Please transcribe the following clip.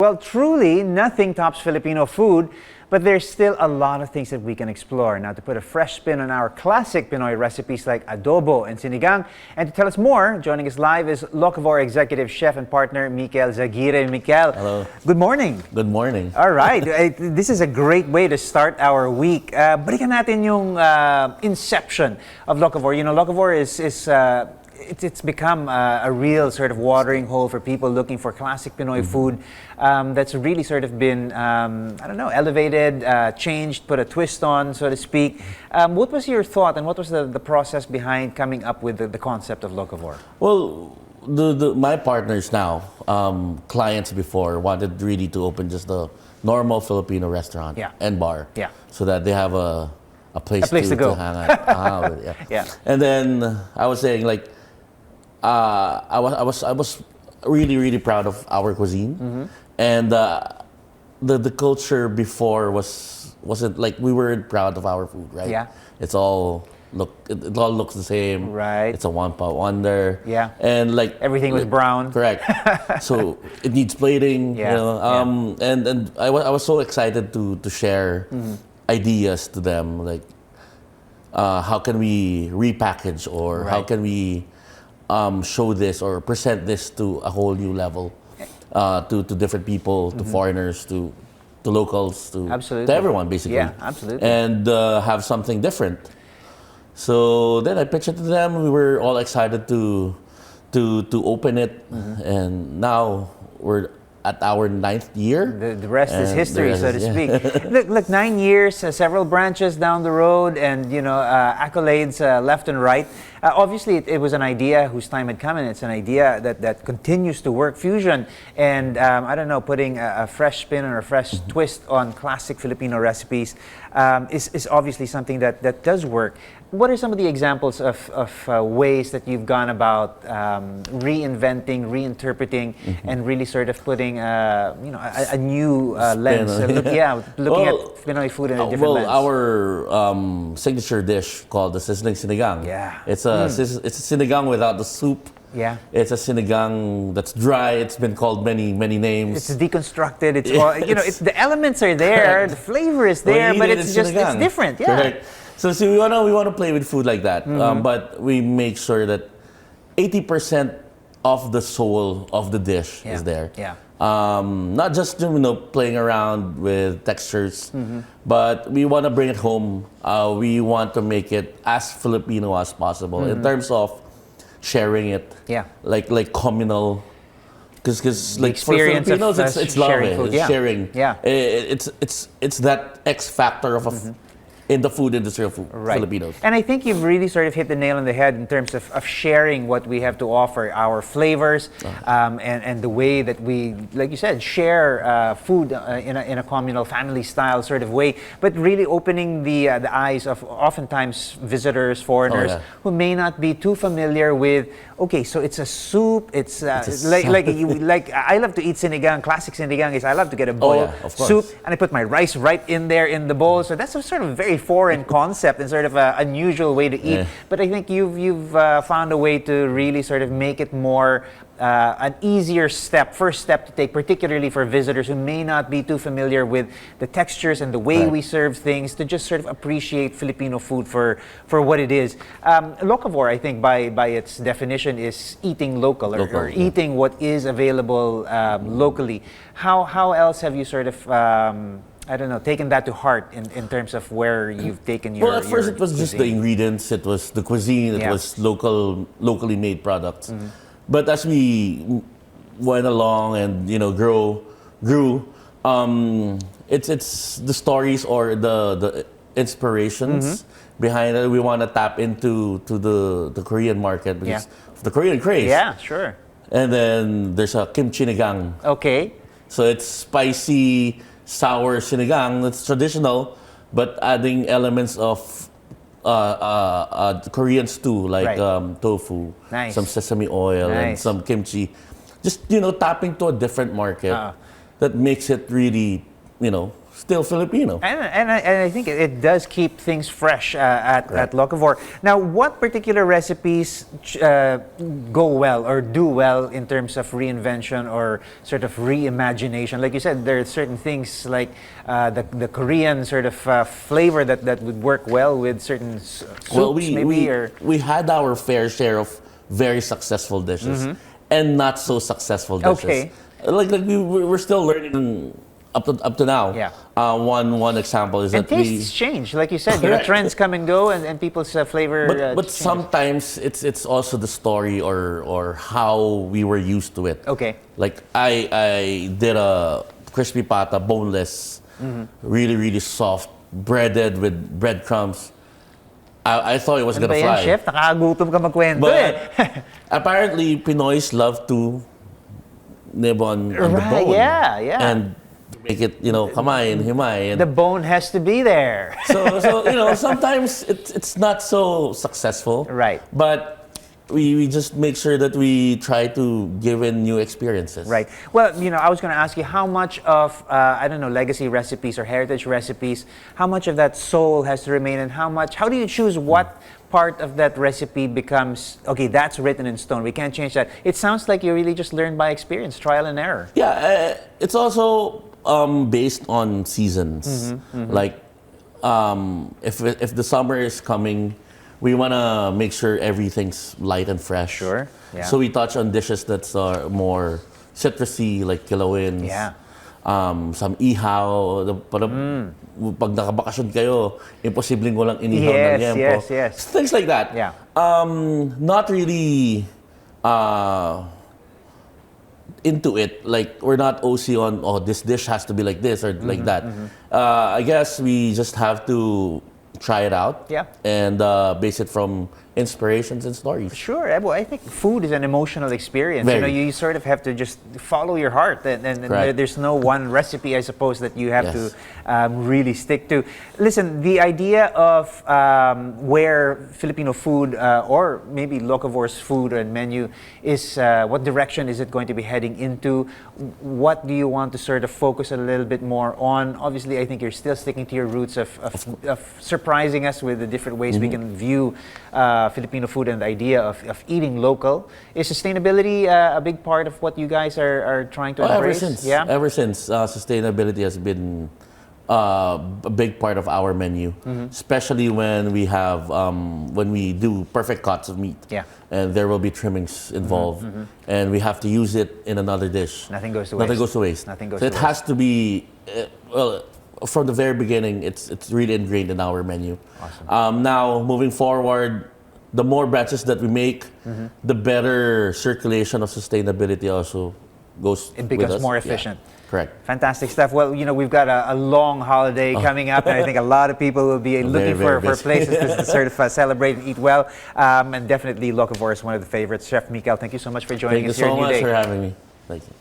Well, truly, nothing tops Filipino food, but there's still a lot of things that we can explore. Now, to put a fresh spin on our classic Pinoy recipes like adobo and sinigang, and to tell us more, joining us live is Locavore Executive Chef and Partner Mikel Zaguirre. Mikel, hello. Good morning. Good morning. All right. This is a great way to start our week. Balikan natin yung inception of Locavore. You know, Locavore it's become a real sort of watering hole for people looking for classic Pinoy food that's really sort of been, I don't know, elevated, changed, put a twist on, so to speak. What was your thought and what was the process behind coming up with the concept of Locavore? Well, my partners now, clients before, wanted really to open just a normal Filipino restaurant and bar, so that they have a place to go. To hang out with. Yeah. And then I was saying, like, I was really proud of our cuisine, and the culture before wasn't like we weren't proud of our food, right? Yeah. It all looks the same, right? It's a one-pot wonder, yeah, and like everything was brown, correct. So it needs plating, you know. And I was so excited to share ideas to them, like how can we repackage or how can we show this or present this to a whole new level, to different people, to foreigners, to locals, to everyone, basically. Yeah, absolutely. And have something different. So then I pitched it to them. We were all excited to open it, and now we're at our 9th year. The rest is history, so to speak. Look, 9 years, several branches down the road, and you know, accolades left and right. Obviously, it was an idea whose time had come, and it's an idea that continues to work. Fusion and I don't know, putting a fresh spin or a fresh twist on classic Filipino recipes is obviously something that does work. What are some of the examples of ways that you've gone about reinventing, reinterpreting, and really sort of putting you know, a new lens? Looking at Pinoy food in a different lens. Our signature dish called the sizzling sinigang. Yeah. It's a sinigang without the soup. Yeah. It's a sinigang that's dry. It's been called many names. It's deconstructed. It's all, you know, the elements are there, the flavor is there, but it's just it's different. Yeah. Correct. So we wanna play with food like that, but we make sure that 80% of the soul of the dish is there. Yeah. Not just, you know, playing around with textures, but we want to bring it home. We want to make it as Filipino as possible in terms of sharing it. Yeah. Like communal. Because like for experience Filipinos, it's love, food. it's sharing. Yeah. It's that X factor of in the food industry of Filipinos. And I think you've really sort of hit the nail on the head in terms of sharing what we have to offer, our flavors, and the way that we, like you said, share food in a communal, family-style sort of way, but really opening the eyes of oftentimes visitors, foreigners, who may not be too familiar with, okay, so it's a soup, it's like I love to eat sinigang. Classic sinigang is I love to get a bowl of soup, and I put my rice right in there in the bowl. So that's a sort of very foreign concept and sort of an unusual way to eat. But I think you've found a way to really sort of make it more an easier first step to take, particularly for visitors who may not be too familiar with the textures and the way we serve things, to just sort of appreciate Filipino food for what it is. Locavore, I think, by its definition, is eating local or eating what is available locally. How else have you sort of I don't know, taken that to heart in terms of where you've taken your. Well, at first it was cuisine. just the ingredients, it was the cuisine, it was locally made products. But as we went along and, you know, grew, it's the stories or the inspirations behind it. We want to tap into the Korean market because of the Korean craze. Yeah, sure. And then there's a kimchi sinigang. Okay. So it's spicy, sour sinigang. It's traditional, but adding elements of Korean stew, like tofu, some sesame oil, and some kimchi. Just, you know, tapping to a different market that makes it really, you know, still Filipino. And I think it does keep things fresh at Locavore. Now, what particular recipes go well or do well in terms of reinvention or sort of reimagination? Like you said, there are certain things like the Korean sort of flavor that would work well with certain soups, we had our fair share of very successful dishes and not so successful dishes. Okay. Like we're still learning up to now. Yeah. One example is and that tastes change, like you said. You know, trends come and go, and people's flavor. But sometimes it's also the story or how we were used to it. Okay. Like I did a crispy pata, boneless, really soft, breaded with breadcrumbs. I thought it was gonna fly. Chef, nakagutom ka magkwento But apparently Pinoys love to nib on the bone. Yeah. And to make it, kamay and himay. And the bone has to be there. so sometimes it's not so successful. Right. But we just make sure that we try to give in new experiences. Right. Well, I was going to ask you how much of, legacy recipes or heritage recipes, how much of that soul has to remain and how do you choose what part of that recipe becomes, okay, that's written in stone, we can't change that. It sounds like you really just learned by experience, trial and error. Yeah, it's also based on seasons. Like, if the summer is coming, we want to make sure everything's light and fresh. Sure. Yeah. So we touch on dishes that's more citrusy, like kilawins. Yeah. Some ihaw. Pag nakabakasyon kayo, imposibleng walang inihaw na liempo. Yes. Things like that. Yeah. Not really into it. Like, we're not OC on, this dish has to be like this or like that. I guess we just have to try it out. Yeah. And base it from inspirations and stories. Sure. Well, I think food is an emotional experience. Very. You sort of have to just follow your heart, and there's no one recipe, I suppose, that you have to really stick to. Listen, the idea of where Filipino food or maybe Locavore's food and menu is, what direction is it going to be heading into? What do you want to sort of focus a little bit more on? Obviously, I think you're still sticking to your roots of surprising us with the different ways we can view Filipino food and the idea of eating local. Is sustainability a big part of what you guys are trying to embrace? Ever since sustainability has been a big part of our menu, especially when we have when we do perfect cuts of meat. Yeah. And there will be trimmings involved, and we have to use it in another dish. Nothing goes to waste. Nothing goes to It waste. has to be from the very beginning. It's really ingrained in our menu. Awesome. Now moving forward, the more batches that we make, the better circulation of sustainability also goes. It becomes with us. more efficient. Yeah, correct. Fantastic stuff. Well, we've got a long holiday coming up, and I think a lot of people will be looking for places to sort of celebrate and eat well. And definitely Locavore is one of the favorites. Chef Mikel, thank you so much for joining us here. Thank you so much for having me. Thank you.